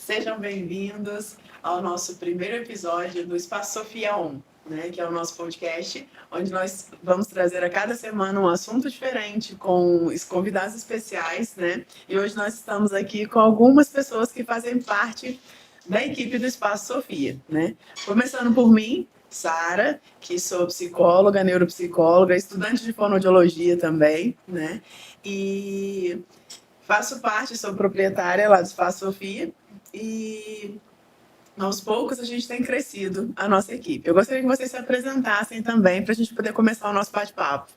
Sejam bem-vindos ao nosso primeiro episódio do Espaço Sofia 1, né, que é o nosso podcast, onde nós vamos trazer a cada semana um assunto diferente com os convidados especiais, né? E hoje nós estamos aqui com algumas pessoas que fazem parte da equipe do Espaço Sofia, né? Começando por mim, Sara, que sou psicóloga, neuropsicóloga, estudante de fonoaudiologia também, né? E faço parte, sou proprietária lá do Espaço Sofia e aos poucos a gente tem crescido a nossa equipe. Eu gostaria que vocês se apresentassem também para a gente poder começar o nosso bate-papo.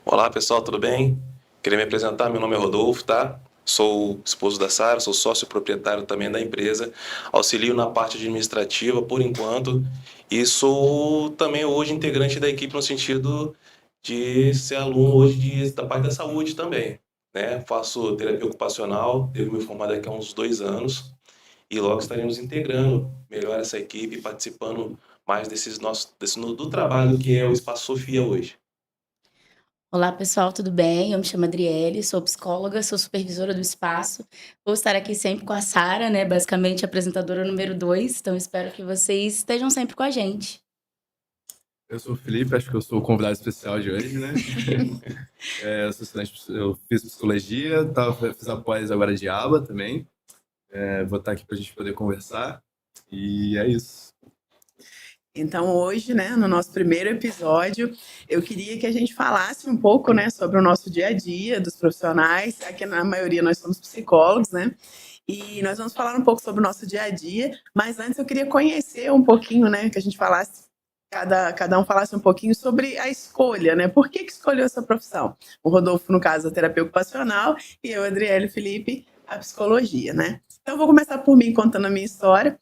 Olá pessoal, tudo bem? Queria me apresentar, meu nome é Rodolfo, tá? Sou esposo da Sara, sou sócio proprietário também da empresa, auxilio na parte administrativa por enquanto e sou também hoje integrante da equipe no sentido de ser aluno hoje da parte da saúde também, né? Faço terapia ocupacional, devo me formar daqui a uns 2 anos e logo estaremos integrando melhor essa equipe, participando mais do trabalho que é o Espaço Sofia hoje. Olá, pessoal, tudo bem? Eu me chamo Adriele, sou psicóloga, sou supervisora do espaço. Vou estar aqui sempre com a Sara, né? Basicamente, apresentadora número 2. Então, espero que vocês estejam sempre com a gente. Eu sou o Felipe, acho que eu sou o convidado especial de hoje, né? Eu sou estudante, eu fiz psicologia, fiz a pós agora de aba também. Vou estar aqui para a gente poder conversar. E é isso. Então, hoje, né, no nosso primeiro episódio, eu queria que a gente falasse um pouco, né, sobre o nosso dia a dia dos profissionais. Aqui, na maioria, nós somos psicólogos, né? E nós vamos falar um pouco sobre o nosso dia a dia, mas antes eu queria conhecer um pouquinho, né, que a gente falasse, cada um falasse um pouquinho sobre a escolha, né? Por que escolheu essa profissão? O Rodolfo, no caso, a terapia ocupacional, e eu, Adriele e Felipe, a psicologia, né? Então, eu vou começar por mim contando a minha história.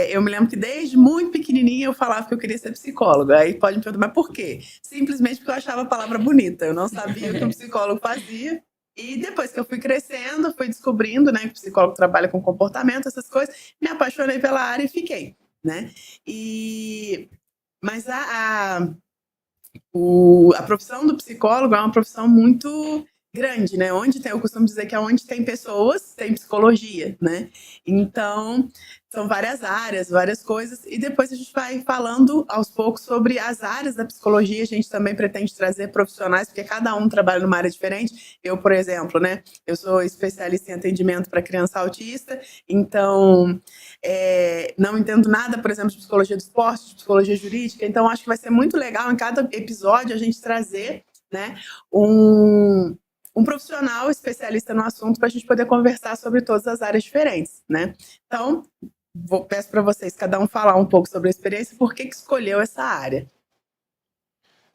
Eu me lembro que desde muito pequenininha eu falava que eu queria ser psicóloga. Aí pode me perguntar, mas por quê? Simplesmente porque eu achava a palavra bonita. Eu não sabia o que um psicólogo fazia. E depois que eu fui crescendo, fui descobrindo, né, que o psicólogo trabalha com comportamento, essas coisas, me apaixonei pela área e fiquei, né? Mas a profissão do psicólogo é uma profissão muito grande, né? Eu costumo dizer que é onde tem pessoas, tem psicologia, né? Então, são várias áreas, várias coisas, e depois a gente vai falando aos poucos sobre as áreas da psicologia. A gente também pretende trazer profissionais, porque cada um trabalha numa área diferente. Eu, por exemplo, né? Eu sou especialista em atendimento para criança autista, então não entendo nada, por exemplo, de psicologia do esporte, de psicologia jurídica, então acho que vai ser muito legal em cada episódio a gente trazer, né, um profissional especialista no assunto para a gente poder conversar sobre todas as áreas diferentes, né? Então, peço para vocês, cada um falar um pouco sobre a experiência e por que escolheu essa área.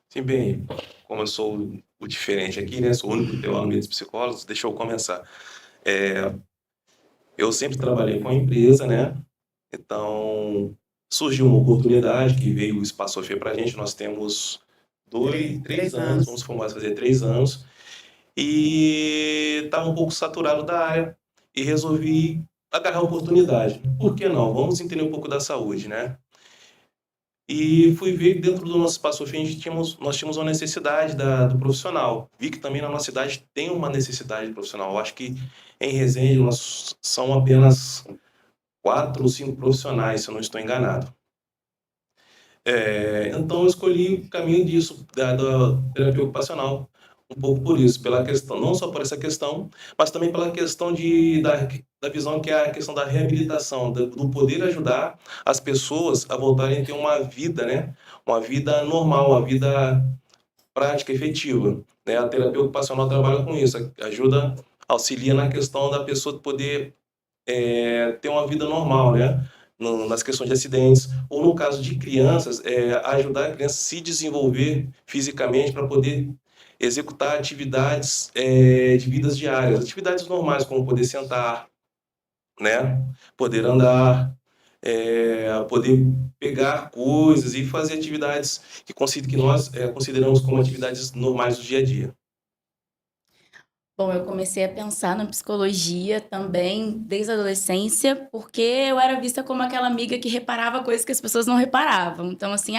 Sim, bem, como eu sou o diferente aqui, né? Sou o único teu aluno de psicólogos, deixa eu começar. Eu sempre trabalhei com a empresa, né? Então, surgiu uma oportunidade que veio o Espaço Sofia para a gente. Nós temos três anos, vamos formar fazer 3 anos. E estava um pouco saturado da área e resolvi agarrar a oportunidade. Por que não? Vamos entender um pouco da saúde, né? E fui ver que dentro do nosso Espaço Sofia nós tínhamos uma necessidade do profissional. Vi que também na nossa cidade tem uma necessidade de profissional. Eu acho que em Resende nós são apenas 4 ou 5 profissionais, se eu não estou enganado. Então eu escolhi o caminho disso, da terapia ocupacional, um pouco por isso, pela questão, não só por essa questão, mas também pela questão da visão que é a questão da reabilitação, do poder ajudar as pessoas a voltarem a ter uma vida, né? Uma vida normal, uma vida prática, efetiva, né? A terapia ocupacional trabalha com isso, ajuda, auxilia na questão da pessoa poder ter uma vida normal, né? Nas questões de acidentes, ou no caso de crianças, ajudar a criança a se desenvolver fisicamente para poder executar atividades de vidas diárias, atividades normais, como poder sentar, né? Poder andar, poder pegar coisas e fazer atividades que nós consideramos como atividades normais do dia a dia. Bom, eu comecei a pensar na psicologia também desde a adolescência, porque eu era vista como aquela amiga que reparava coisas que as pessoas não reparavam. Então, assim,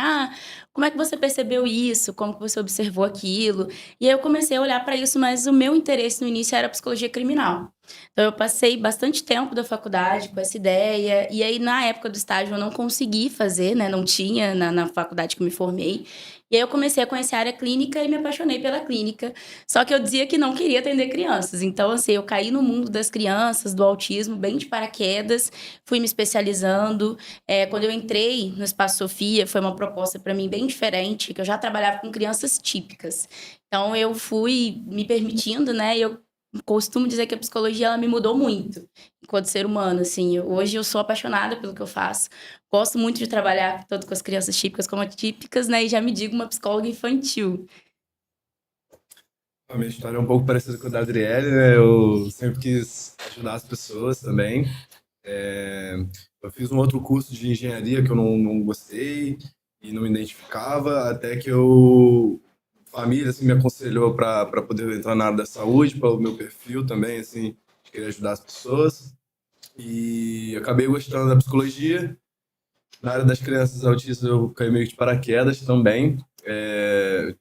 como é que você percebeu isso? Como que você observou aquilo? E aí eu comecei a olhar para isso, mas o meu interesse no início era psicologia criminal. Então, eu passei bastante tempo da faculdade com essa ideia, e aí, na época do estágio, eu não consegui fazer, né? Não tinha na faculdade que eu me formei. E aí, eu comecei a conhecer a área clínica e me apaixonei pela clínica. Só que eu dizia que não queria atender crianças. Então, assim, eu caí no mundo das crianças, do autismo, bem de paraquedas, fui me especializando. Quando eu entrei no Espaço Sofia, foi uma proposta para mim bem diferente, que eu já trabalhava com crianças típicas. Então, eu fui me permitindo, né? E eu costumo dizer que a psicologia ela me mudou muito enquanto ser humano, assim. Hoje eu sou apaixonada pelo que eu faço. Gosto muito de trabalhar tanto com as crianças típicas como atípicas, né? E já me digo uma psicóloga infantil. A minha história é um pouco parecida com a da Adriele, né? Eu sempre quis ajudar as pessoas também. É, eu fiz um outro curso de engenharia que eu não gostei e não me identificava, até que família assim, me aconselhou para poder entrar na área da saúde, para o meu perfil também, assim, de querer ajudar as pessoas. E acabei gostando da psicologia. Na área das crianças autistas, eu caí meio que de paraquedas também.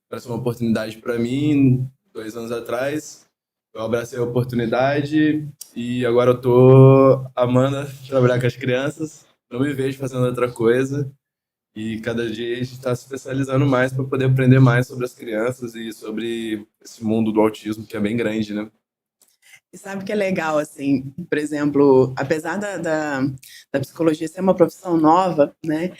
Parece uma oportunidade para mim, 2 anos atrás. Eu abracei a oportunidade e agora eu tô amando trabalhar com as crianças. Não me vejo fazendo outra coisa. E cada dia a gente está se especializando mais para poder aprender mais sobre as crianças e sobre esse mundo do autismo, que é bem grande, né? E sabe que é legal, assim, por exemplo, apesar da psicologia ser uma profissão nova, né,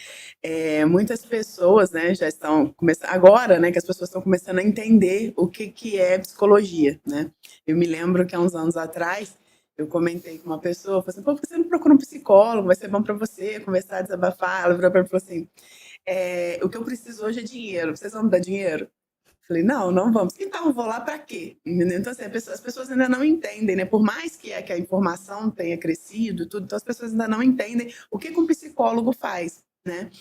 muitas pessoas, né, já estão começando, agora, né, que as pessoas estão começando a entender o que é psicologia, né. Eu me lembro que há uns anos atrás, eu comentei com uma pessoa, falei assim, pô, por que você não procura um psicólogo? Vai ser bom para você conversar, desabafar. Ela virou para mim e falou assim, o que eu preciso hoje é dinheiro, vocês vão me dar dinheiro? Falei, não, não vamos. Então, eu vou lá para quê? Entendeu? Então, assim, as pessoas ainda não entendem, né? Por mais que a informação tenha crescido, tudo, então as pessoas ainda não entendem o que um psicólogo faz, né?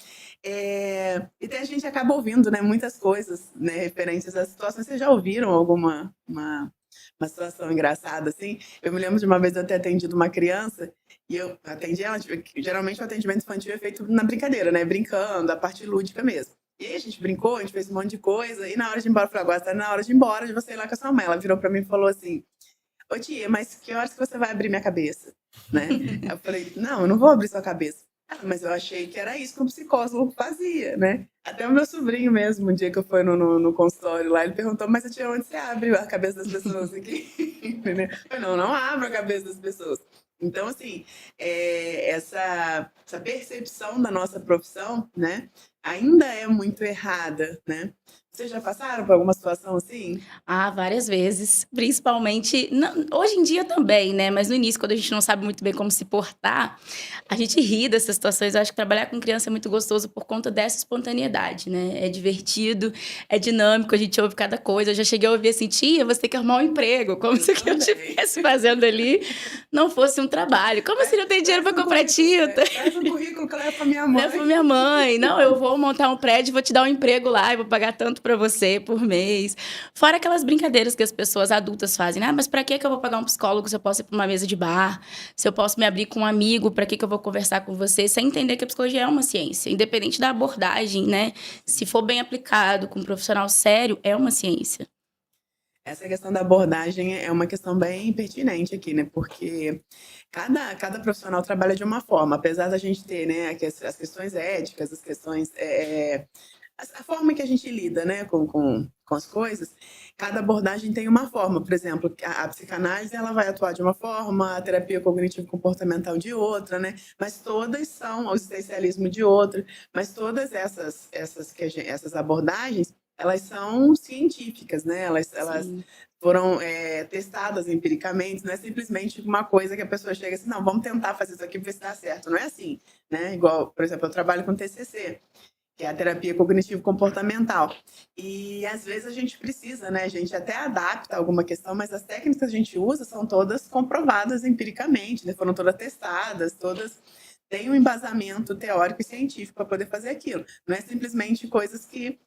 E até a gente acaba ouvindo, né, muitas coisas, né, referentes às situações. Vocês já ouviram alguma uma situação engraçada, assim? Eu me lembro de uma vez eu ter atendido uma criança e eu atendi ela, tipo, geralmente o atendimento infantil é feito na brincadeira, né? Brincando, a parte lúdica mesmo. E aí a gente brincou, a gente fez um monte de coisa, e na hora de ir embora, eu falei, agora tá na hora de ir embora, de você ir lá com a sua mãe. Ela virou pra mim e falou assim, ô tia, mas que horas que você vai abrir minha cabeça? Né? Aí eu falei, não, eu não vou abrir sua cabeça. Ah, mas eu achei que era isso que um psicólogo fazia, né? Até o meu sobrinho mesmo, um dia que eu fui no consultório lá, ele perguntou, mas tia, onde você abre a cabeça das pessoas aqui? Entendeu? Eu falei, não, não abro a cabeça das pessoas. Então, assim, essa percepção da nossa profissão, né, ainda é muito errada, né? Vocês já passaram por alguma situação assim? Ah, várias vezes. Principalmente, hoje em dia também, né? Mas no início, quando a gente não sabe muito bem como se portar, a gente ri dessas situações. Eu acho que trabalhar com criança é muito gostoso por conta dessa espontaneidade, né? É divertido, é dinâmico, a gente ouve cada coisa. Eu já cheguei a ouvir assim, tia, você tem que arrumar um emprego. Como se o que eu estivesse fazendo ali não fosse um trabalho. Como se não tem dinheiro para comprar tinta? Traz um currículo que leva pra minha mãe. Leva pra minha mãe. Não, eu vou montar um prédio, vou te dar um emprego lá e vou pagar tanto pra você por mês. Fora aquelas brincadeiras que as pessoas adultas fazem, né? Ah, mas pra que eu vou pagar um psicólogo se eu posso ir pra uma mesa de bar? Se eu posso me abrir com um amigo, pra que eu vou conversar com você? Sem entender que a psicologia é uma ciência, independente da abordagem, né? Se for bem aplicado com um profissional sério, é uma ciência. Essa questão da abordagem é uma questão bem pertinente aqui, né? Porque cada profissional trabalha de uma forma, apesar da gente ter, né, as questões éticas, as questões, a forma que a gente lida, né, com as coisas, cada abordagem tem uma forma. Por exemplo, a psicanálise ela vai atuar de uma forma, a terapia cognitivo-comportamental de outra, né? Mas todas são, o existencialismo de outra, mas todas essas abordagens elas são científicas, né? Elas foram testadas empiricamente, não é simplesmente uma coisa que a pessoa chega assim, não, vamos tentar fazer isso aqui para ver se dá certo. Não é assim, né? Igual, por exemplo, eu trabalho com TCC, que é a terapia cognitivo-comportamental. E às vezes a gente precisa, né? A gente até adapta alguma questão, mas as técnicas que a gente usa são todas comprovadas empiricamente, né? Foram todas testadas, todas têm um embasamento teórico e científico para poder fazer aquilo. Não é simplesmente coisas que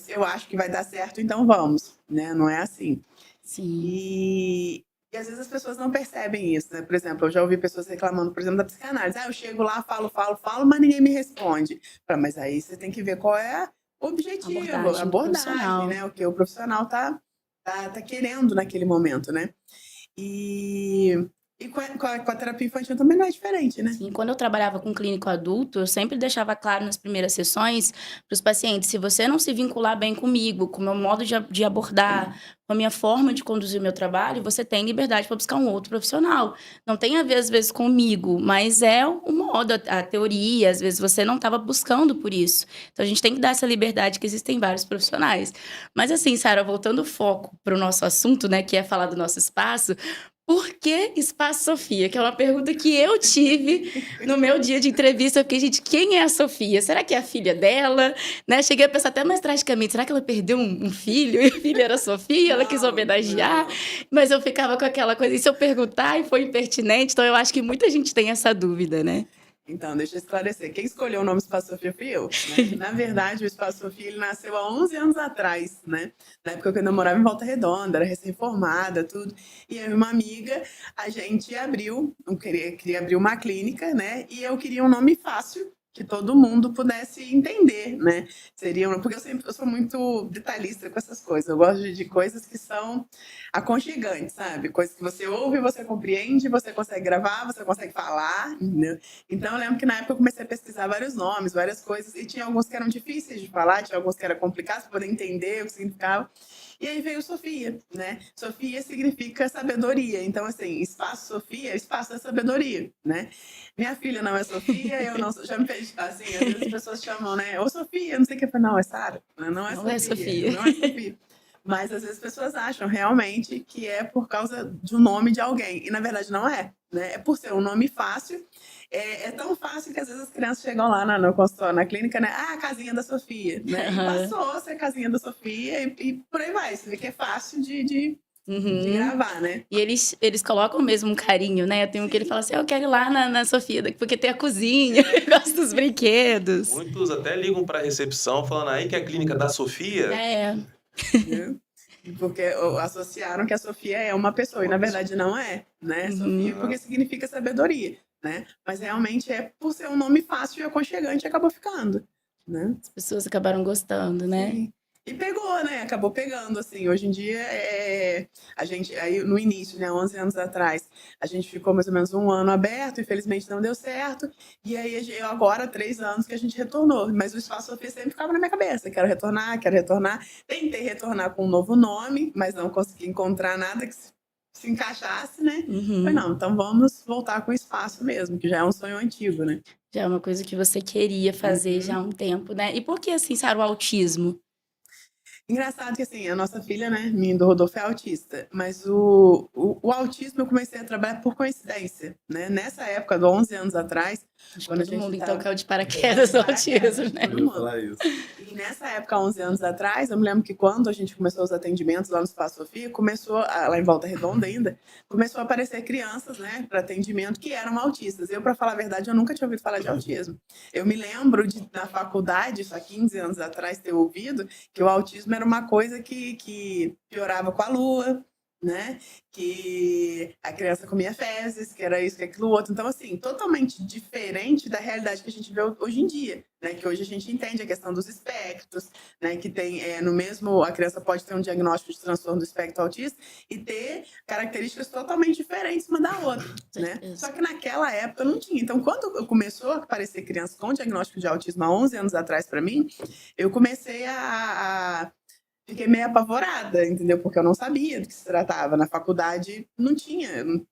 eu acho que vai dar certo, então vamos, né? Não é assim. Sim. E às vezes as pessoas não percebem isso, né? Por exemplo, eu já ouvi pessoas reclamando, por exemplo, da psicanálise. Ah, eu chego lá, falo, mas ninguém me responde. Mas aí você tem que ver qual é o objetivo, a abordagem, né? O que o profissional tá querendo naquele momento, né? E E com a terapia infantil também não é diferente, né? Sim, quando eu trabalhava com clínico adulto, eu sempre deixava claro nas primeiras sessões para os pacientes: se você não se vincular bem comigo, com o meu modo de abordar, com a minha forma de conduzir o meu trabalho, você tem liberdade para buscar um outro profissional. Não tem a ver, às vezes, comigo, mas é o modo, a teoria, às vezes você não estava buscando por isso. Então a gente tem que dar essa liberdade, que existem vários profissionais. Mas assim, Sara, voltando o foco para o nosso assunto, né, que é falar do nosso espaço. Por que Espaço Sofia? Que é uma pergunta que eu tive no meu dia de entrevista. Eu fiquei, gente, quem é a Sofia? Será que é a filha dela? Né? Cheguei a pensar até mais tragicamente, será que ela perdeu um filho e o filho era a Sofia? Ela quis homenagear? Mas eu ficava com aquela coisa, e se eu perguntar e foi impertinente? Então eu acho que muita gente tem essa dúvida, né? Então, deixa eu esclarecer. Quem escolheu o nome Espaço Sofia fui eu, né? Na verdade, o Espaço Sofia ele nasceu há 11 anos atrás, né? Na época que eu morava em Volta Redonda, era recém-formada, tudo. E eu e uma amiga, a gente queria abrir uma clínica, né? E eu queria um nome fácil, que todo mundo pudesse entender, né? Porque eu sou muito detalhista com essas coisas. Eu gosto de coisas que são aconchegantes, sabe? Coisas que você ouve, você compreende, você consegue gravar, você consegue falar, entendeu? Então eu lembro que na época eu comecei a pesquisar vários nomes, várias coisas, e tinha alguns que eram difíceis de falar, tinha alguns que eram complicados para poder entender o que significava. E aí veio Sofia, né? Sofia significa sabedoria. Então, assim, Espaço Sofia, espaço da sabedoria, né? Minha filha não é Sofia, eu não sou. Já me fez, assim, às vezes as pessoas chamam, né? Ô Sofia, não sei o que. Eu falo, não, é Sara. Não é Não Sofia. é Sofia. Não é Sofia. Mas às vezes as pessoas acham realmente que é por causa de um nome de alguém. E na verdade não é, né? É por ser um nome fácil. É tão fácil que às vezes as crianças chegam lá no consultório, na clínica, né? Ah, a casinha da Sofia, né? E passou a ser a casinha da Sofia e por aí vai. Você vê que é fácil de gravar, né? E eles colocam mesmo um carinho, né? Tem um que ele fala assim, eu quero ir lá na Sofia, porque tem a cozinha, eu gosto dos brinquedos. Muitos até ligam para a recepção falando aí que é a clínica da Sofia. É, Entendeu? Porque associaram que a Sofia é uma pessoa, e na verdade não é, né? Sofia porque significa sabedoria, né? Mas realmente é por ser um nome fácil e aconchegante, acabou ficando, né? as pessoas acabaram gostando, né? Sim. E pegou, né? Acabou pegando, assim. Hoje em dia, a gente, aí no início, né, 11 anos atrás, a gente ficou mais ou menos um ano aberto, infelizmente não deu certo. E aí, agora, 3 anos que a gente retornou. Mas o Espaço Sofia sempre ficava na minha cabeça. Quero retornar, quero retornar. Tentei retornar com um novo nome, mas não consegui encontrar nada que se encaixasse, né? Falei, não, então vamos voltar com o espaço mesmo, que já é um sonho antigo, né? Já é uma coisa que você queria fazer já há um tempo, né? E por que, assim, Sara, o autismo? Engraçado que, assim, a nossa filha, né, minha do Rodolfo é autista, mas o autismo eu comecei a trabalhar por coincidência, né? Nessa época, de 11 anos atrás, Acho quando que a todo gente mundo, tava... então, caiu de paraquedas no autismo, né? Todo Eu ia mundo. falar isso. E nessa época, 11 anos atrás, eu me lembro que quando a gente começou os atendimentos lá no Espaço Sofia, lá em Volta Redonda ainda, começou a aparecer crianças, né, para atendimento que eram autistas. Eu, para falar a verdade, eu nunca tinha ouvido falar de autismo. Eu me lembro na faculdade, isso há 15 anos atrás, ter ouvido que o autismo era uma coisa que piorava com a lua, né? Que a criança comia fezes, que era isso, que aquilo outro. Então, assim, totalmente diferente da realidade que a gente vê hoje em dia, né? Que hoje a gente entende a questão dos espectros, né? Que tem, a criança pode ter um diagnóstico de transtorno do espectro autista e ter características totalmente diferentes uma da outra, né? Só que naquela época não tinha. Então, quando começou a aparecer crianças com diagnóstico de autismo há 11 anos atrás para mim, eu comecei fiquei meio apavorada, entendeu? Porque eu não sabia do que se tratava. Na faculdade não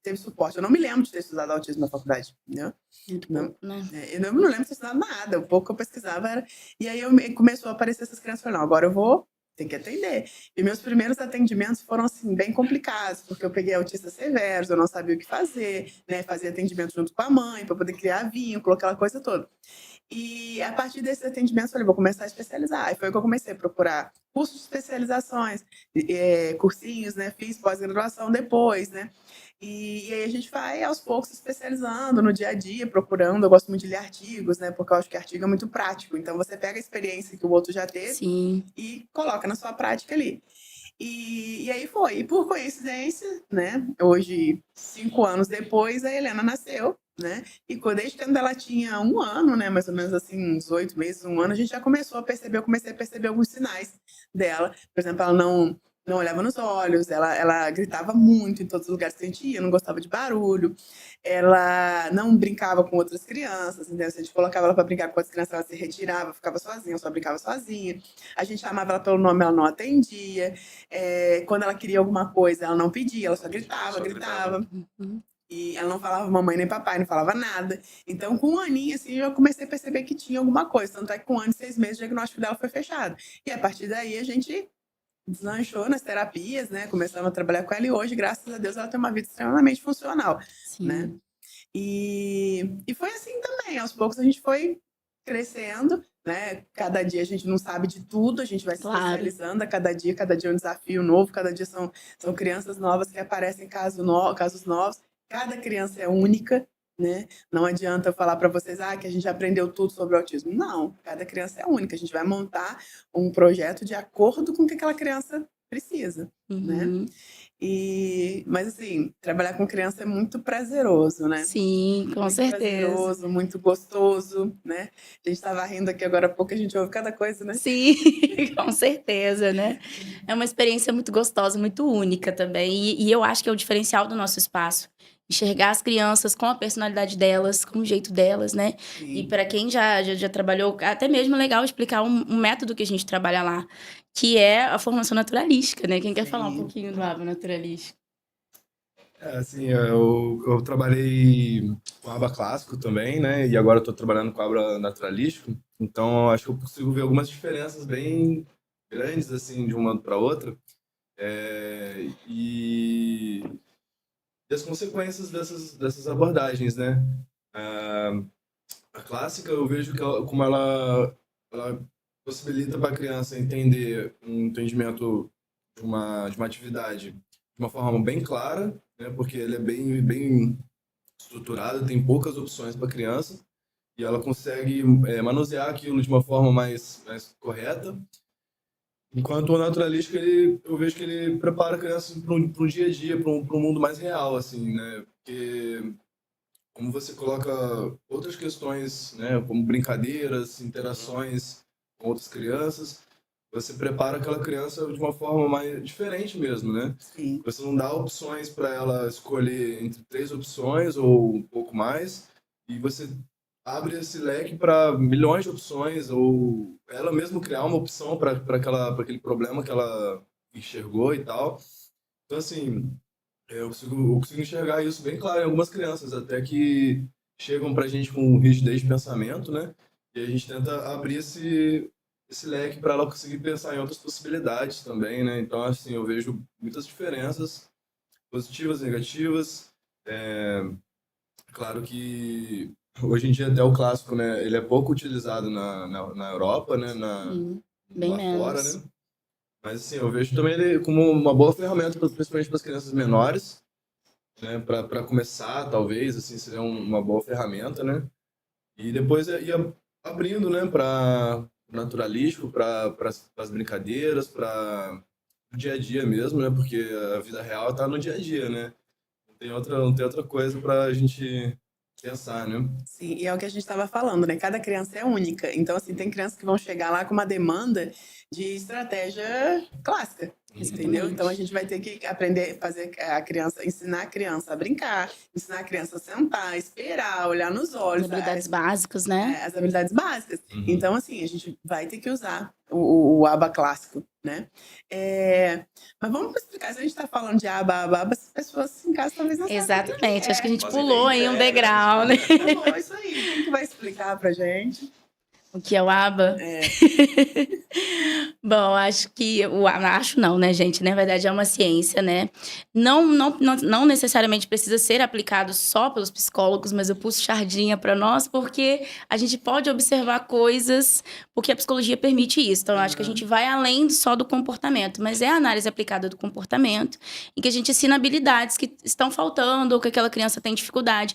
teve suporte. Eu não me lembro de ter estudado autismo na faculdade, entendeu? Muito Não. pouco, né? Eu não lembro de ter estudado nada. O pouco que eu pesquisava era... E aí começou a aparecer essas crianças. Eu falei, não, agora eu vou ter que atender. E meus primeiros atendimentos foram, assim, bem complicados, porque eu peguei autistas severos, eu não sabia o que fazer, né? Fazia atendimento junto com a mãe, para poder criar vínculo, aquela coisa toda. E a partir desses atendimentos, eu falei, vou começar a especializar. E foi que eu comecei a procurar cursos de especializações, cursinhos, né? Fiz pós-graduação depois, né? E aí a gente vai, aos poucos, se especializando no dia a dia, procurando. Eu gosto muito de ler artigos, né? Porque eu acho que artigo é muito prático. Então, você pega a experiência que o outro já teve Sim. e coloca na sua prática ali. E aí foi. E por coincidência, né? Hoje, 5 anos depois, a Helena nasceu, né? E desde quando ela tinha 1 ano, né? Mais ou menos assim, uns 8 meses, 1 ano, a gente já começou a perceber, eu comecei a perceber alguns sinais dela. Por exemplo, ela não olhava nos olhos, ela gritava muito em todos os lugares que a gente ia, não gostava de barulho, ela não brincava com outras crianças, entendeu? Se a gente colocava ela para brincar com outras crianças, ela se retirava, ficava sozinha, só brincava sozinha. A gente chamava ela pelo nome, ela não atendia. Quando ela queria alguma coisa, ela não pedia, ela só gritava. Uhum. E ela não falava mamãe nem papai, não falava nada. Então, com um aninho, assim, eu comecei a perceber que tinha alguma coisa. Tanto é que com 1 ano e 6 meses, o diagnóstico dela foi fechado. E a partir daí, a gente deslanchou nas terapias, né? Começamos a trabalhar com ela e hoje, graças a Deus, ela tem uma vida extremamente funcional, né? Sim. E foi assim também. Aos poucos, a gente foi crescendo, né? Cada dia a gente não sabe de tudo, a gente vai se Claro. especializando a cada dia é um desafio novo, cada dia são crianças novas que aparecem, casos novos. Cada criança é única, né? Não adianta eu falar para vocês que a gente aprendeu tudo sobre o autismo. Não, cada criança é única. A gente vai montar um projeto de acordo com o que aquela criança precisa, né? Uhum. Mas assim, trabalhar com criança é muito prazeroso, né? Sim, com Muito certeza. prazeroso, muito gostoso, né? A gente estava rindo aqui agora há pouco, a gente ouve cada coisa, né? Sim, com certeza, né? É uma experiência muito gostosa, muito única também. E eu acho que é o diferencial do nosso espaço. Enxergar as crianças com a personalidade delas, com o jeito delas, né? E Sim. para quem já trabalhou, até mesmo é legal explicar um método que a gente trabalha lá, que é a formação naturalística, né? Quem quer falar um Sim. pouquinho do aba naturalístico? Assim, eu trabalhei com aba clássico também, né? E agora eu tô trabalhando com aba naturalístico. Então, acho que eu consigo ver algumas diferenças bem grandes, assim, de uma para outra. E as consequências dessas abordagens, né? A clássica, eu vejo que como ela possibilita para a criança entender um entendimento de uma atividade de uma forma bem clara, né? Porque ele é bem estruturado, tem poucas opções para a criança e ela consegue manusear aquilo de uma forma mais correta. Enquanto o naturalístico, eu vejo que ele prepara a criança para um dia a dia, para um mundo mais real, assim, né? Porque como você coloca outras questões, né, como brincadeiras, interações com outras crianças, você prepara aquela criança de uma forma mais diferente mesmo, né? Sim. Você não dá opções para ela escolher entre 3 opções ou um pouco mais, e você abre esse leque para milhões de opções, ou ela mesma criar uma opção para aquele problema que ela enxergou e tal. Então, assim, eu consigo enxergar isso bem claro em algumas crianças, até que chegam pra gente com rigidez de pensamento, né? E a gente tenta abrir esse leque para ela conseguir pensar em outras possibilidades também, né? Então, assim, eu vejo muitas diferenças, positivas e negativas. Claro que hoje em dia até o clássico, né? Ele é pouco utilizado na Europa, né? Bem Lá fora, menos. né? Mas assim, eu vejo também ele como uma boa ferramenta, principalmente para as crianças menores, né? Para começar, talvez, assim, seria uma boa ferramenta, né? E depois ia abrindo, né? Para naturalístico, para as brincadeiras, para o dia a dia mesmo, né? Porque a vida real está no dia a dia, né? Não tem outra coisa para a gente pensar, né? Sim, e é o que a gente estava falando, né? Cada criança é única. Então, assim, tem crianças que vão chegar lá com uma demanda de estratégia clássica, entendeu? Então, a gente vai ter que aprender a fazer ensinar a criança a brincar, ensinar a criança a sentar, esperar, olhar nos As olhos, habilidades básicas, né? as habilidades básicas. Uhum. Então, assim, a gente vai ter que usar o aba clássico, né? Mas vamos explicar, se a gente está falando de aba, as pessoas em casa talvez não saibam o que Exatamente. que Acho que a gente Fazem pulou ideia, em um né? degrau, né? Então, é isso aí. Quem que vai explicar pra gente? O que é o aba? Bom, acho que acho não, né, gente? Na verdade, é uma ciência, né? Não necessariamente precisa ser aplicado só pelos psicólogos, mas eu puxo sardinha para nós, porque a gente pode observar coisas, porque a psicologia permite isso. Então, eu acho que a gente vai além só do comportamento, mas é a análise aplicada do comportamento, em que a gente ensina habilidades que estão faltando ou que aquela criança tem dificuldade.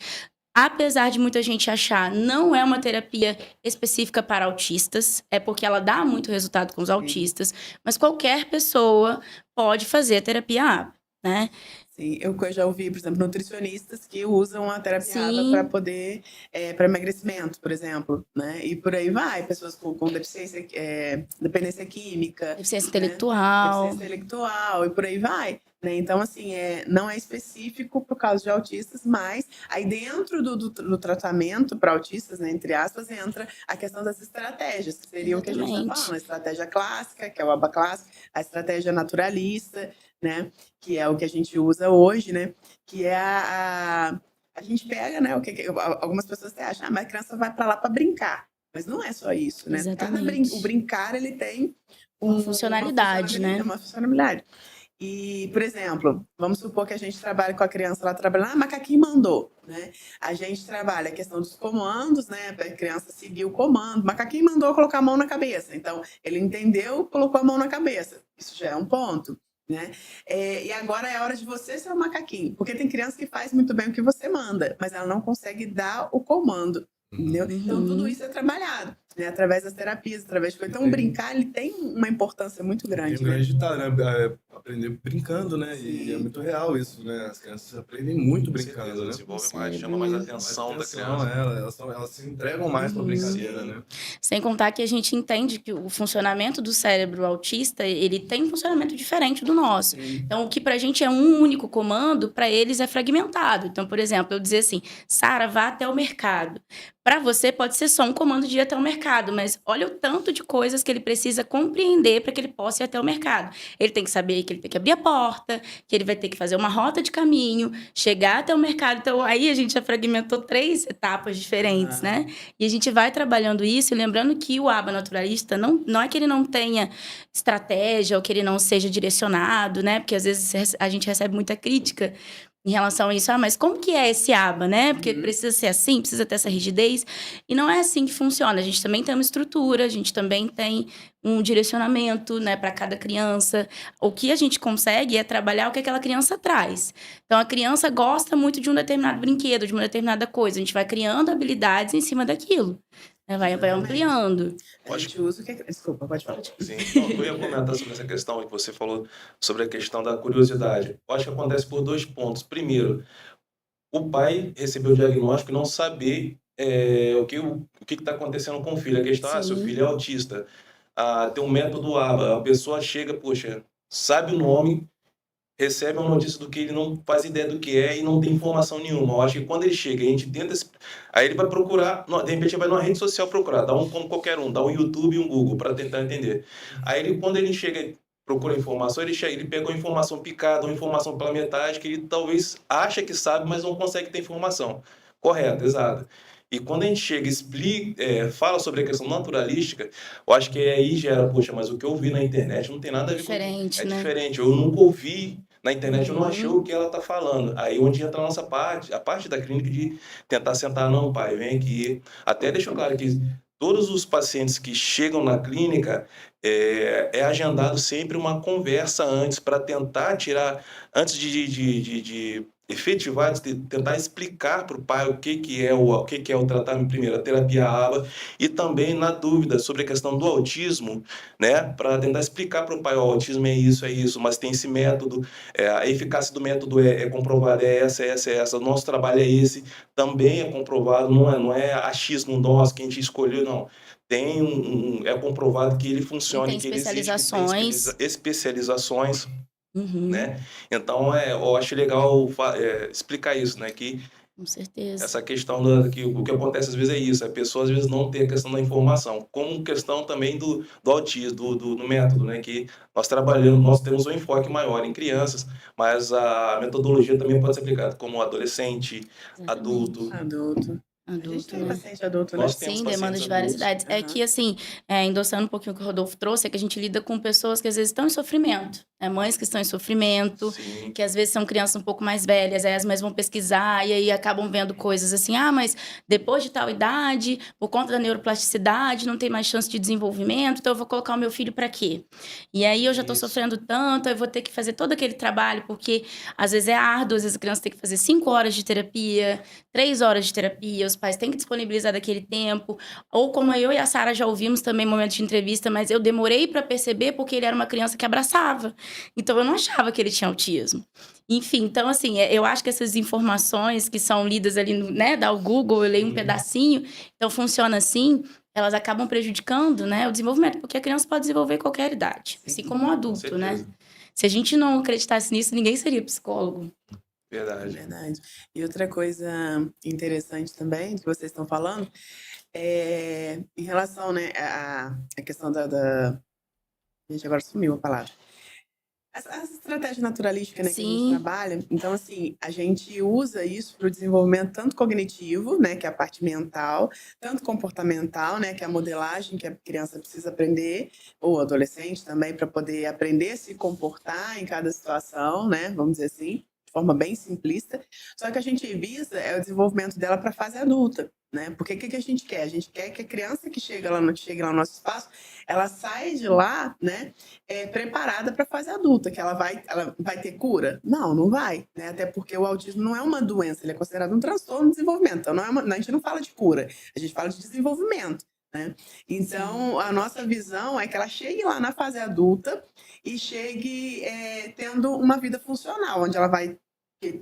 Apesar de muita gente achar, não é uma terapia específica para autistas, é porque ela dá muito resultado com os autistas, mas qualquer pessoa pode fazer a terapia aba, né? Sim, eu já ouvi, por exemplo, nutricionistas que usam a terapia ABA Sim. para poder, para emagrecimento, por exemplo, né? E por aí vai, pessoas com deficiência, dependência química, Deficiência né? intelectual. Deficiência intelectual e por aí vai, né? Então, assim, não é específico por causa de autistas, mas aí dentro do tratamento para autistas, né, entre aspas, entra a questão das estratégias, que seria o que a gente está Exatamente. falando, a estratégia clássica, que é o ABA clássico, a estratégia naturalista, né? Que é o que a gente usa hoje, né? Que é a gente pega, né? Algumas pessoas até acham, mas a criança vai para lá para brincar. Mas não é só isso, né? Exatamente. O brincar, ele tem Uma funcionalidade, né? uma funcionalidade. E, por exemplo, vamos supor que a gente trabalha com a criança lá trabalhando, macaquinho mandou, né? A gente trabalha a questão dos comandos, né? Para a criança seguir o comando. Macaquinho mandou colocar a mão na cabeça. Então, ele entendeu, colocou a mão na cabeça. Isso já é um ponto, né? E agora é a hora de você ser um macaquinho. Porque tem criança que faz muito bem o que você manda, mas ela não consegue dar o comando. Entendeu? Então, tudo isso é trabalhado, né? Através das terapias, através de coisas. Então, o brincar, ele tem uma importância muito grande. Tem um grande ditado, né? Aprender brincando, né? E é muito real isso, né? As crianças aprendem muito brincando, né? Desenvolve mais, chama mais a atenção da criança. Elas se entregam mais pra brincadeira, né? Sem contar que a gente entende que o funcionamento do cérebro autista, ele tem um funcionamento diferente do nosso. Então, o que pra gente é um único comando, pra eles é fragmentado. Então, por exemplo, eu dizer assim, Sara, vá até o mercado. Para você pode ser só um comando de ir até o mercado, mas olha o tanto de coisas que ele precisa compreender para que ele possa ir até o mercado. Ele tem que saber que ele tem que abrir a porta, que ele vai ter que fazer uma rota de caminho, chegar até o mercado. Então, aí a gente já fragmentou 3 etapas diferentes, né? E a gente vai trabalhando isso, e lembrando que o ABA naturalista não é que ele não tenha estratégia ou que ele não seja direcionado, né? Porque às vezes a gente recebe muita crítica em relação a isso. Mas como que é esse ABA, né? Porque precisa ser assim, precisa ter essa rigidez. E não é assim que funciona. A gente também tem uma estrutura, a gente também tem um direcionamento, né, para cada criança. O que a gente consegue é trabalhar o que aquela criança traz. Então, a criança gosta muito de um determinado brinquedo, de uma determinada coisa. A gente vai criando habilidades em cima daquilo. Vai ampliando. A gente usa o que... Desculpa, pode falar. Sim, eu ia comentar sobre essa questão que você falou, sobre a questão da curiosidade. Eu acho que acontece por 2 pontos. Primeiro, o pai recebeu o diagnóstico e não saber o que está acontecendo com o filho. A questão, seu filho é autista. Tem um método ABA. A pessoa chega, poxa, sabe o nome, recebe uma notícia do que ele não faz ideia do que é e não tem informação nenhuma. Eu acho que quando ele chega, a gente tenta... Aí ele vai procurar, de repente ele vai numa rede social procurar, dá como qualquer um, dá um YouTube e um Google para tentar entender. Aí quando ele chega, procura informação, ele pega uma informação picada, uma informação pela metade, que ele talvez acha que sabe, mas não consegue ter informação. Correto, exato. E quando a gente chega e explica, fala sobre a questão naturalística, eu acho que aí gera, poxa, mas o que eu vi na internet não tem nada a ver Diferente, com... É né? diferente, eu nunca ouvi na internet, eu não achei o que ela está falando. Aí onde entra a nossa parte, a parte da clínica de tentar sentar, não, pai, vem aqui. Até deixou claro que todos os pacientes que chegam na clínica, é agendado sempre uma conversa antes para tentar tirar, antes de efetivar, de tentar explicar para o pai o que é o tratamento, primeiro, a terapia ABA, e também, na dúvida sobre a questão do autismo, né, para tentar explicar para o pai, o autismo é isso, mas tem esse método, a eficácia do método é comprovada, é essa, o nosso trabalho é esse, também é comprovado, não é achismo nosso que a gente escolheu, não. É comprovado que ele funciona, tem que ele existe, especializações. tem especializações, né? Então, eu acho legal explicar isso, né? Que Com certeza. essa questão que o que acontece às vezes é isso, a pessoa às vezes não tem a questão da informação, como questão também do autismo, do método, né? Que nós temos um enfoque maior em crianças, mas a metodologia também pode ser aplicada como adolescente, adulto. A gente tem né? paciente adulto, né? Nós temos Sim, pacientes demandas de várias adultos. idades. É que, assim, endossando um pouquinho o que o Rodolfo trouxe, é que a gente lida com pessoas que às vezes estão em sofrimento. Mães que estão em sofrimento, Sim. que às vezes são crianças um pouco mais velhas, aí as mães vão pesquisar e aí acabam vendo coisas assim, mas depois de tal idade, por conta da neuroplasticidade, não tem mais chance de desenvolvimento, então eu vou colocar o meu filho para quê? E aí eu já estou sofrendo tanto, eu vou ter que fazer todo aquele trabalho, porque às vezes é árduo, às vezes a criança tem que fazer 5 horas de terapia, 3 horas de terapia, os pais têm que disponibilizar daquele tempo, ou como eu e a Sara já ouvimos também em momentos de entrevista, mas eu demorei para perceber porque ele era uma criança que abraçava. Então eu não achava que ele tinha autismo. Enfim, então assim, eu acho que essas informações que são lidas ali, né, dá o Google, eu leio um pedacinho, então funciona assim, elas acabam prejudicando, né, o desenvolvimento, porque a criança pode desenvolver em qualquer idade, assim como um adulto, né? Se a gente não acreditasse nisso, ninguém seria psicólogo. Verdade. Verdade. E outra coisa interessante também que vocês estão falando é em relação, né, à questão da... Gente, agora sumiu a palavra. Essa estratégia naturalística, né, que a gente Sim, trabalha, então, assim, a gente usa isso para o desenvolvimento tanto cognitivo, né, que é a parte mental, tanto comportamental, né, que é a modelagem que a criança precisa aprender, ou o adolescente também, para poder aprender a se comportar em cada situação, né, vamos dizer assim, de forma bem simplista. Só que a gente visa é o desenvolvimento dela para a fase adulta, né? Porque o que a gente quer? A gente quer que a criança que chegue lá no nosso espaço, ela saia de lá, né, preparada para a fase adulta, que ela vai ter cura? Não, não vai, né? Até porque o autismo não é uma doença, ele é considerado um transtorno de desenvolvimento. Então, a gente não fala de cura, a gente fala de desenvolvimento, né? Então, a nossa visão é que ela chegue lá na fase adulta e chegue tendo uma vida funcional, onde ela vai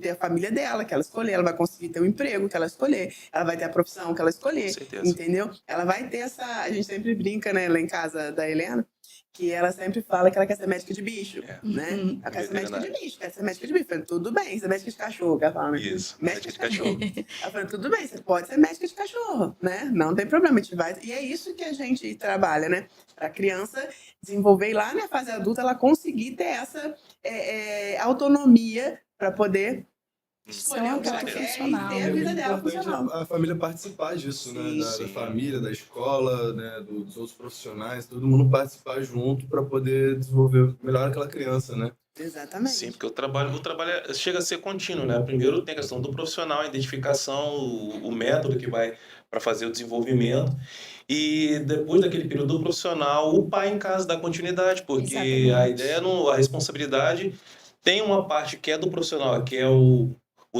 ter a família dela, que ela escolher, ela vai conseguir ter o emprego que ela escolher, ela vai ter a profissão que ela escolher, Com certeza. entendeu? Ela vai ter essa... A gente sempre brinca, né, lá em casa da Helena, que ela sempre fala que ela quer ser médica de bicho, né? Ela quer ser médica de bicho, quer ser médica de bicho. Eu falei, tudo bem, ser médica de cachorro, que ela fala, né? Isso, Médica de cachorro. Ela falou, tudo bem, você pode ser médica de cachorro, né? Não tem problema, a gente vai... E é isso que a gente trabalha, né? Para a criança desenvolver lá na fase adulta, ela conseguir ter essa autonomia para poder escolher o que ela quer e ter a É vida muito dela importante funcional. a família participar disso, né? Sim, Da sim. família, da escola, né? Dos outros profissionais, todo mundo participar junto para poder desenvolver melhor aquela criança, né? Exatamente. Sim, porque o trabalho chega a ser contínuo, né? Primeiro tem a questão do profissional, a identificação, o método que vai para fazer o desenvolvimento. E depois daquele período do profissional, o pai em casa dá continuidade, porque a Exatamente. ideia, a responsabilidade tem uma parte que é do profissional, que é o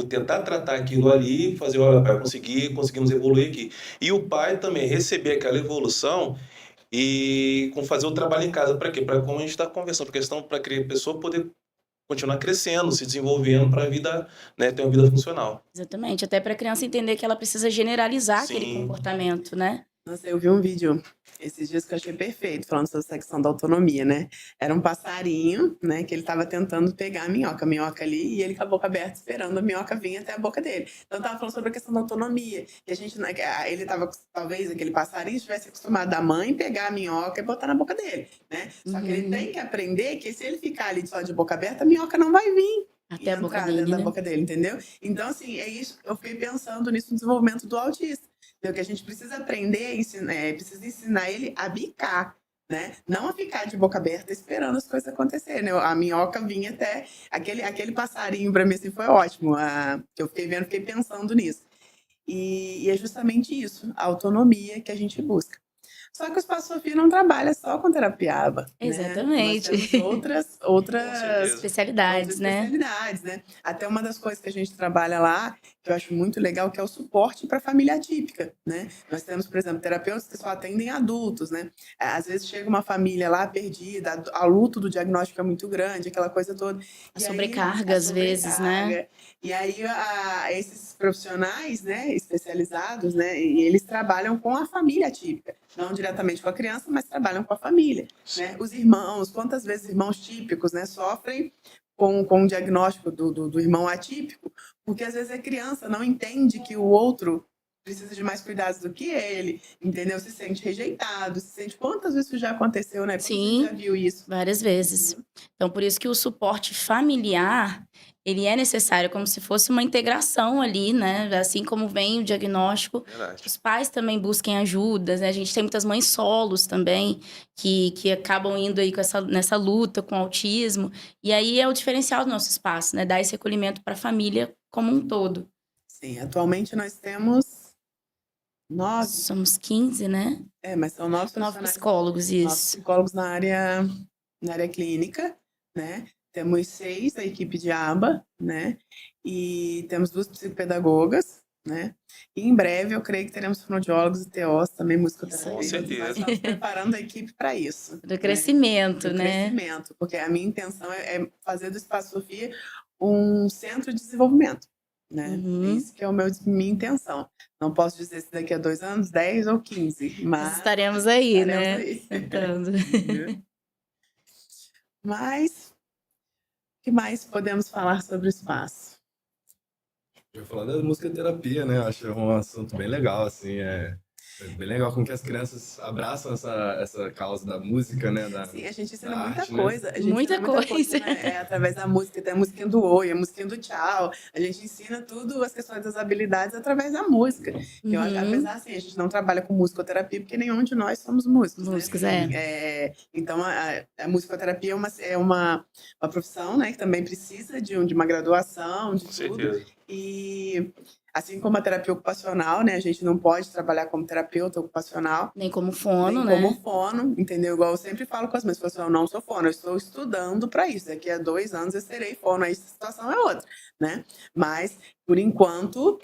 tentar tratar aquilo ali, fazer, olha, vai conseguimos evoluir aqui. E o pai também receber aquela evolução e fazer o trabalho em casa. Para quê? Para, como a gente está conversando, para questão para a pessoa poder continuar crescendo, se desenvolvendo para a vida, né, ter uma vida funcional. Exatamente, até para a criança entender que ela precisa generalizar aquele Sim. comportamento, né? Nossa, eu vi um vídeo esses dias que eu achei perfeito, falando sobre essa questão da autonomia, né? Era um passarinho, né, que ele estava tentando pegar a minhoca ali, e ele com a boca aberta esperando a minhoca vir até a boca dele. Então, tava falando sobre a questão da autonomia, que a gente, ele tava, talvez aquele passarinho estivesse acostumado da mãe pegar a minhoca e botar na boca dele, né? Só que ele tem que aprender que se ele ficar ali só de boca aberta, a minhoca não vai vir Até a boca entrar dele, dentro da né? boca dele, entendeu? Então, assim, é isso, eu fiquei pensando nisso no desenvolvimento do autista. Então, que a gente precisa aprender, precisa ensinar ele a bicar, né? Não a ficar de boca aberta esperando as coisas acontecerem, né? A minhoca vinha até... Aquele passarinho, para mim, assim, foi ótimo. Que eu fiquei vendo, fiquei pensando nisso. E é justamente isso, a autonomia que a gente busca. Só que o Espaço Sofia não trabalha só com terapia ABA, né? Exatamente. Nós temos outras Especialidades, né? especialidades, né? Até uma das coisas que a gente trabalha lá, que eu acho muito legal, que é o suporte para a família atípica, né? Nós temos, por exemplo, terapeutas que só atendem adultos, né? Às vezes chega uma família lá perdida, a luto do diagnóstico é muito grande, aquela coisa toda. A sobrecarga, às vezes, né? E aí, esses profissionais, né, especializados, né, e eles trabalham com a família atípica, não diretamente com a criança, mas trabalham com a família, né? Os irmãos, quantas vezes irmãos típicos, né, sofrem com o diagnóstico do irmão atípico, porque às vezes a criança não entende que o outro precisa de mais cuidados do que ele, entendeu? Se sente rejeitado, se sente... Quantas vezes isso já aconteceu, né? Sim, você já viu isso? Várias vezes. Então, por isso que o suporte familiar, ele é necessário, como se fosse uma integração ali, né? Assim como vem o diagnóstico, Verdade. os pais também busquem ajudas, né? A gente tem muitas mães solos também, que acabam indo aí nessa luta com o autismo. E aí é o diferencial do nosso espaço, né? Dar esse acolhimento para a família como um todo. Sim, atualmente nós temos 9. Somos 15, né? Mas são 9 9 psicólogos, isso. 9 psicólogos na área clínica, né? Temos 6 da equipe de ABA, né? E temos 2 psicopedagogas, né? E em breve eu creio que teremos fonoaudiólogos e TOs também, Isso musicoterapeutas. Com aí. certeza. Nós estamos preparando a equipe para isso, Do né? crescimento, Do né? crescimento, porque a minha intenção é fazer do Espaço Sofia um centro de desenvolvimento, né? É Uhum. isso que é minha intenção. Não posso dizer se daqui a 2 anos, 10 ou 15, Nós mas estaremos aí, estaremos né? aí. Tentando. Mas, o que mais podemos falar sobre o espaço? Eu ia falar da musicoterapia, né? Eu acho um assunto bem legal, assim, é bem legal como que as crianças abraçam essa causa da música, né? Sim, a gente ensina Da muita arte, né? coisa. A gente Muita ensina muita coisa, coisa. né? Através da música. Tem a musiquinha do oi, a musiquinha do tchau. A gente ensina tudo, as questões das habilidades, através da música. Eu acho, Uhum. apesar assim, a gente não trabalha com musicoterapia, porque nenhum de nós somos músicos, né? Músicos, Então, a musicoterapia é uma profissão, né? Que também precisa de uma graduação, de Com tudo. certeza. E assim como a terapia ocupacional, né? A gente não pode trabalhar como terapeuta ocupacional, Nem como fono, nem como né? fono, entendeu? Igual eu sempre falo com as minhas pessoas, eu não sou fono, eu estou estudando para isso. Daqui a 2 anos eu serei fono, aí a situação é outra, né? Mas, por enquanto,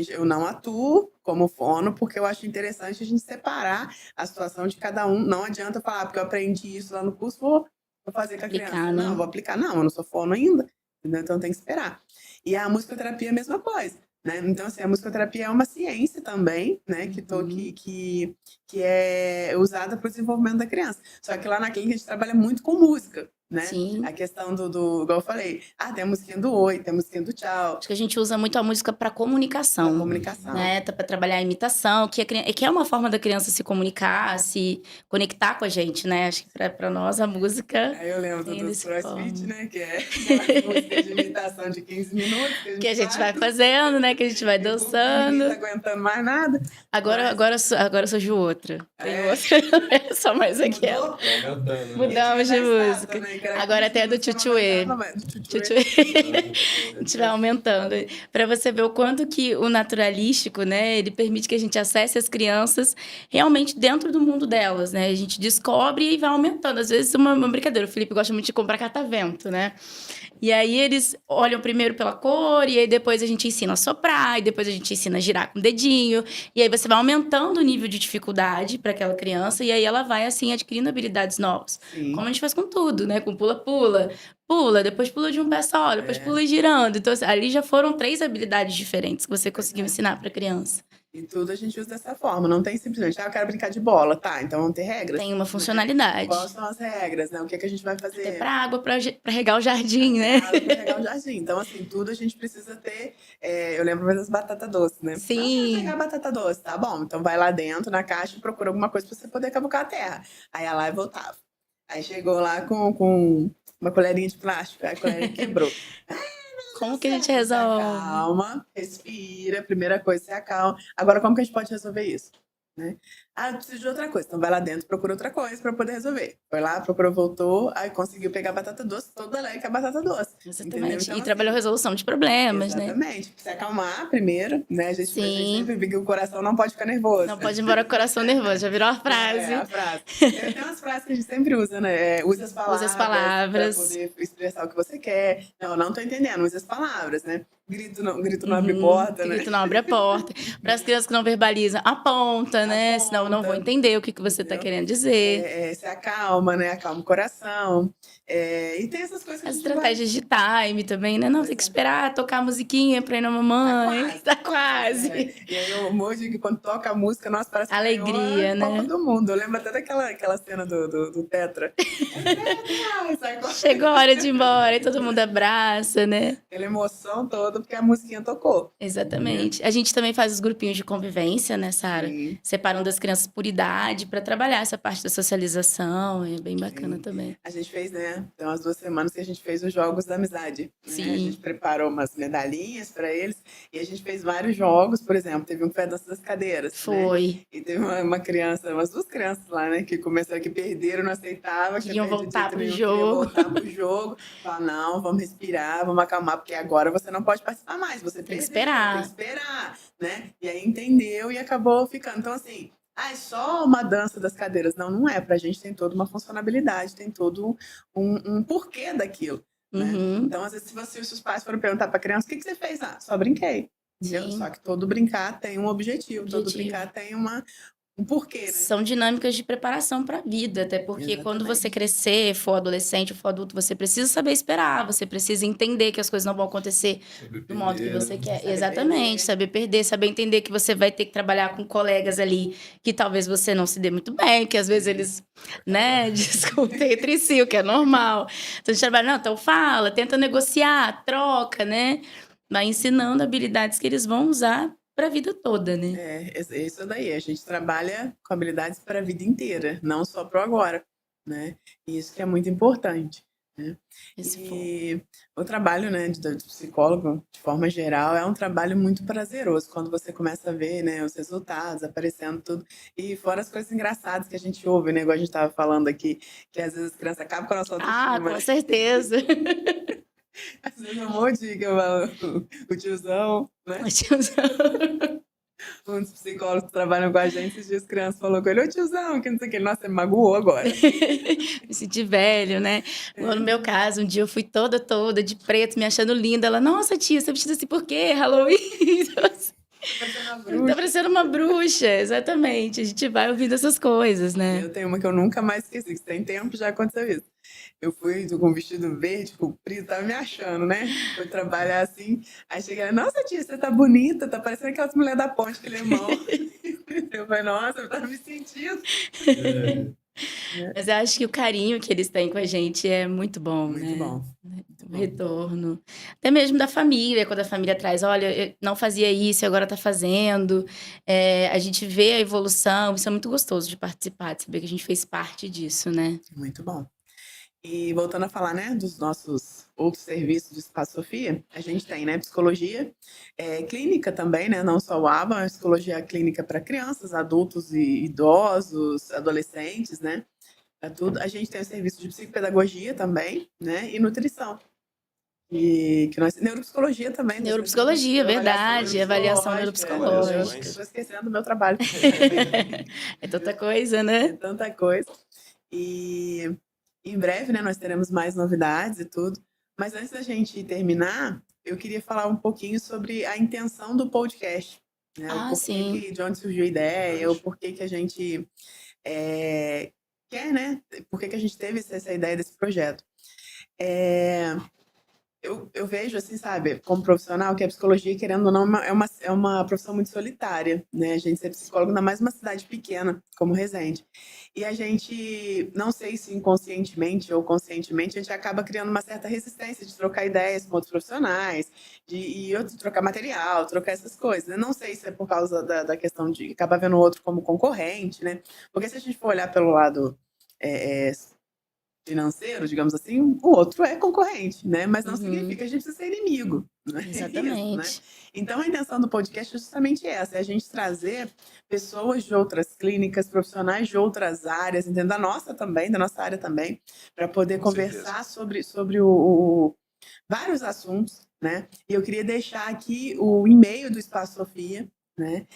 eu não atuo como fono, porque eu acho interessante a gente separar a situação de cada um. Não adianta falar, porque eu aprendi isso lá no curso, vou fazer com a criança. Aplicar, né? Não, vou aplicar, não, eu não sou fono ainda, entendeu? Então tem que esperar. E a musicoterapia é a mesma coisa, né? Então, assim, a musicoterapia é uma ciência também, né? Que é usada para o desenvolvimento da criança. Só que lá na clínica a gente trabalha muito com música, né? Sim. A questão igual eu falei, tem a musiquinha do oi, tem a musiquinha do tchau, Acho que a gente usa muito a música para a comunicação, comunicação. né? Para trabalhar a imitação, que é uma forma da criança se comunicar, se conectar com a gente, né? Acho que para nós a música Aí eu lembro tem dos desse crossfit, forma. né? Que é aquela música de imitação de 15 minutos Que a gente vai fazendo, né? Que a gente vai e o público ninguém dançando. tá aguentando mais nada. Agora surgiu outra. Tem É. outra, não é só mais aquela. Mudou? Tá aumentando, né? Mudamos de E tinha da estátua, música. né, que era Agora 15 até é do minutos, você não tchutchuê. aguentava mais. Do tchutchuê. Tchutchuê. A gente vai aumentando. Para você ver o quanto que o naturalístico, né, ele permite que a gente acesse as crianças realmente dentro do mundo delas, né? A gente descobre e vai aumentando. Às vezes uma brincadeira. O Felipe gosta muito de comprar catavento, né? E aí eles olham primeiro pela cor, e aí depois a gente ensina a soprar, e depois a gente ensina a girar com o dedinho. E aí você vai aumentando o nível de dificuldade para aquela criança, e aí ela vai, assim, adquirindo habilidades novas. Sim. Como a gente faz com tudo, né? Com pula-pula. Pula, depois pula de um pé só, depois pula girando. Então, assim, ali já foram 3 habilidades diferentes que você conseguiu ensinar para a criança. E tudo a gente usa dessa forma. Não tem simplesmente, eu quero brincar de bola. Tá, então vão ter regras. Tem uma funcionalidade. Quais são as regras, né? O que a gente vai fazer? Até para água, para regar o jardim, né? Para regar o jardim. Então, assim, tudo a gente precisa ter. Eu lembro mais das batatas doces, né? Sim. Pegar batata doce, tá bom. Então vai lá dentro, na caixa, e procura alguma coisa pra você poder cavucar a terra. Aí ia lá e voltava. Aí chegou lá com uma colherinha de plástico, aí a colherinha quebrou. Como que a gente resolve? Calma, respira. Primeira coisa, se acalma. Agora, como que a gente pode resolver isso? Né? Eu preciso de outra coisa. Então vai lá dentro, procura outra coisa para poder resolver. Foi lá, procurou, voltou, aí conseguiu pegar a batata doce, toda leve que a batata doce. Exatamente. Então, E trabalhou resolução de problemas, né? exatamente. Se acalmar primeiro, né? A gente Sim. sempre vê que o coração não pode ficar nervoso. Não pode ir embora com o coração nervoso, já virou a frase. A frase. Tem umas frases que a gente sempre usa, né? Use as palavras. Usa as palavras. Pra poder expressar o que você quer. Não tô entendendo. Use as palavras, né? Grito não abre porta, né? Grito não abre a porta. Para as crianças que não verbalizam, aponta, né? Senão eu não vou entender o que você está querendo dizer. Se acalma, né? Acalma o coração. E tem essas coisas que As a gente vai... estratégias de time também, né? Não, tem que esperar tocar a musiquinha pra ir na mamãe. Tá quase. E aí o emoji que quando toca a música, nossa, parece que Alegria, ganhou a né? Copa do Mundo. Eu lembro até daquela cena do Tetra. Chegou a hora de ir embora e todo mundo abraça, né? Aquela emoção toda, porque a musiquinha tocou. Exatamente. A gente também faz os grupinhos de convivência, né, Sara? Sim. Separando as crianças por idade para trabalhar essa parte da socialização. É bem bacana Sim. também. A gente fez, né? Tem umas 2 semanas que a gente fez os Jogos da Amizade. Né? Sim. A gente preparou umas medalhinhas para eles e a gente fez vários jogos. Por exemplo, teve um que foi a dança das cadeiras. Né? Foi. E teve uma criança, umas 2 crianças lá, né? Que começaram, que perderam, não aceitavam. Queriam voltar pro Queriam jogo. voltar pro jogo. Falaram, não, vamos respirar, vamos acalmar, porque agora você não pode participar mais. Você Tem que perdeu, esperar. Tem que esperar, né? E aí entendeu e acabou ficando. Então, assim, é só uma dança das cadeiras. Não, não é. Pra gente tem toda uma funcionalidade, tem todo um porquê daquilo. Né? Uhum. Então, às vezes, se os pais forem perguntar pra criança, o que você fez? Só brinquei. entendeu? Sim. Só que todo brincar tem um objetivo, todo Objetivo. brincar tem um porquê, né? São dinâmicas de preparação para a vida, até porque quando você Exatamente. crescer, for adolescente ou for adulto, você precisa saber esperar, você precisa entender que as coisas não vão acontecer Saber do modo que perder, você né? quer. Saber Exatamente, perder. saber perder, saber entender que você vai ter que trabalhar com colegas ali que talvez você não se dê muito bem, que às vezes eles, né, discutem entre si, o que é normal. Então a gente trabalha, não, então fala, tenta negociar, troca, né? Vai ensinando habilidades que eles vão usar para a vida toda, né? É isso daí. A gente trabalha com habilidades para a vida inteira, não só para o agora, né? E isso que é muito importante, né? Esse E o trabalho, né, de psicólogo, de forma geral, é um trabalho muito prazeroso quando você começa a ver, né, os resultados aparecendo tudo. E fora as coisas engraçadas que a gente ouve, né, igual a gente estava falando aqui, que às vezes as crianças acabam com a nossa Ah, autoestima, com né? certeza. Às vezes é um monte de que eu falo, o tiozão, né? Um dos psicólogos que trabalham com a gente, esses dias as crianças falou com ele, ô tiozão, que não sei o que, nossa, ele magoou agora. Me senti velho, né? No meu caso, um dia eu fui toda de preto, me achando linda. Ela, nossa, tia, você vestida assim por quê? Halloween? Parecendo uma Tá bruxa. parecendo uma bruxa, exatamente. A gente vai ouvindo essas coisas, né? Eu tenho uma que eu nunca mais esqueci, que tem tempo já aconteceu isso. Eu fui com um vestido verde, comprido, tava me achando, né? Fui trabalhar assim, aí cheguei, nossa tia, você tá bonita, tá parecendo aquelas mulheres da ponte que lemão. Eu falei, nossa, eu tava me sentindo. Mas eu acho que o carinho que eles têm com a gente é muito bom, Muito né? bom. Muito O bom. retorno. Até mesmo da família, quando a família traz, olha, eu não fazia isso, agora tá fazendo. A gente vê a evolução, isso é muito gostoso de participar, de saber que a gente fez parte disso, né? Muito bom. E voltando a falar, né, dos nossos outros serviços do Espaço Sofia, a gente tem, né, psicologia clínica também, né, não só o ABA, mas psicologia clínica para crianças, adultos e idosos, adolescentes, né, para tudo. A gente tem o serviço de psicopedagogia também, né, e nutrição. E que nós, neuropsicologia também. nós Neuropsicologia, temos verdade, avaliação neuropsicológica. Eu estou esquecendo do meu trabalho. É tanta coisa, É né? tanta coisa. E em breve, né, nós teremos mais novidades e tudo. Mas antes da gente terminar, eu queria falar um pouquinho sobre a intenção do podcast. Né? O Ah, porquê sim. de onde surgiu a ideia, o porquê que a gente quer, né? Por que a gente teve essa ideia desse projeto. Eu vejo, assim, sabe, como profissional, que a psicologia, querendo ou não, é uma profissão muito solitária, né? A gente ser psicólogo, ainda mais uma cidade pequena, como Resende. E a gente, não sei se inconscientemente ou conscientemente, a gente acaba criando uma certa resistência de trocar ideias com outros profissionais, trocar material, trocar essas coisas. Eu não sei se é por causa da questão de acabar vendo o outro como concorrente, né? Porque se a gente for olhar pelo lado financeiro, digamos assim, o outro é concorrente, né? Mas não significa que a gente precisa ser inimigo, não é Exatamente. isso, né? Então a intenção do podcast é justamente essa, é a gente trazer pessoas de outras clínicas, profissionais de outras áreas, entendeu? Da nossa também, da nossa área também, para poder conversar sobre vários assuntos, né? E eu queria deixar aqui o e-mail do Espaço Sofia, né?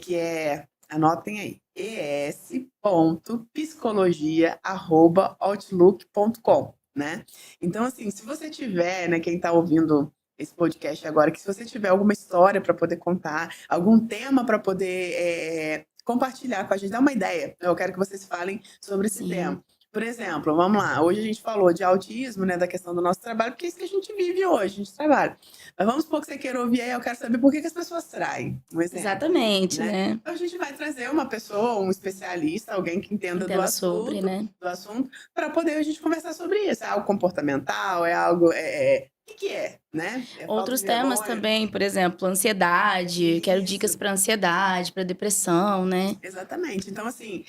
Que é, anotem aí, es.psicologia@outlook.com, né? Então, assim, se você tiver, né, quem está ouvindo esse podcast agora, que se você tiver alguma história para poder contar, algum tema para poder compartilhar com a gente, dá uma ideia. Eu quero que vocês falem sobre esse tema. Por exemplo, vamos lá, hoje a gente falou de autismo, né, da questão do nosso trabalho, porque é isso que a gente vive hoje, a gente trabalha. Mas vamos supor que você queira ouvir aí, eu quero saber por que as pessoas traem, um exemplo. Exatamente, né? Então a gente vai trazer uma pessoa, um especialista, alguém que entenda do sobre, né? assunto, para poder a gente conversar sobre isso. É algo comportamental, é algo... O que é, né? Outros temas também, por exemplo, ansiedade. Quero dicas para ansiedade, para depressão, né? Exatamente. Então, assim,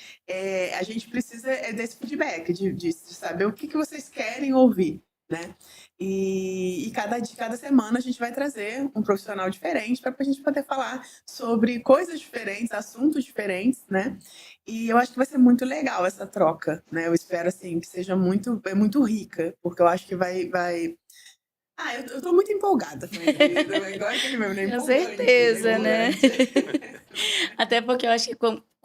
a gente precisa desse feedback, de saber o que vocês querem ouvir, né? E cada semana a gente vai trazer um profissional diferente para a gente poder falar sobre coisas diferentes, assuntos diferentes, né? E eu acho que vai ser muito legal essa troca, né? Eu espero, assim, que seja muito rica, porque eu acho que vai... eu tô muito empolgada. Igual aquele mesmo, né? Com certeza, né? Até porque eu acho que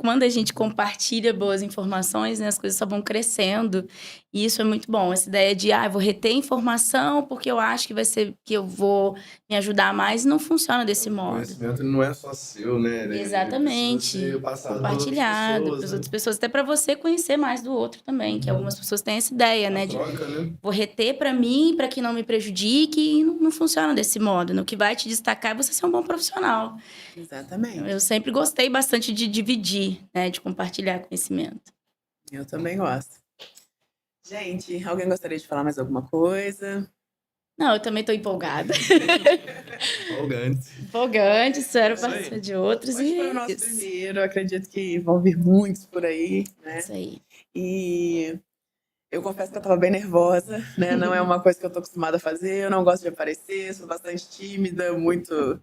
quando a gente compartilha boas informações, né, as coisas só vão crescendo. E isso é muito bom. Essa ideia de, eu vou reter informação porque eu acho que vai ser que eu vou me ajudar mais, não funciona desse O modo. conhecimento não é só seu, né? Ele Exatamente. precisa ser passado para Compartilhado outras para as outras pessoas, pessoas, até para você conhecer mais do outro também, que algumas pessoas têm essa ideia, né? né, A de troca, né? vou reter para mim, para que não me prejudique, e não funciona desse modo. O que vai te destacar é você ser um bom profissional. Exatamente. Eu sempre gostei bastante de dividir, né, de compartilhar conhecimento. Eu também gosto. Gente, alguém gostaria de falar mais alguma coisa? Não, eu também tô empolgada. Empolgante. Empolgante, espero Isso aí. participar de outros. Hoje E foi o nosso isso. primeiro, eu acredito que vão vir muitos por aí, né? Isso aí. E eu confesso que eu tava bem nervosa, né? Não é uma coisa que eu tô acostumada a fazer, eu não gosto de aparecer, sou bastante tímida, muito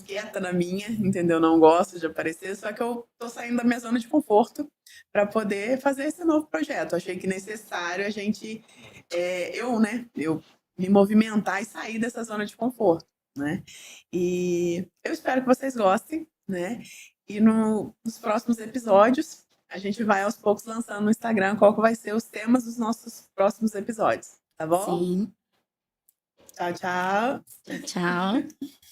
quieta na minha, entendeu? Não gosto de aparecer, só que eu tô saindo da minha zona de conforto para poder fazer esse novo projeto. Achei que necessário a gente, eu me movimentar e sair dessa zona de conforto, né? E eu espero que vocês gostem, né? E nos próximos episódios a gente vai aos poucos lançando no Instagram qual que vai ser os temas dos nossos próximos episódios, tá bom? Sim. Tchau, tchau. Tchau.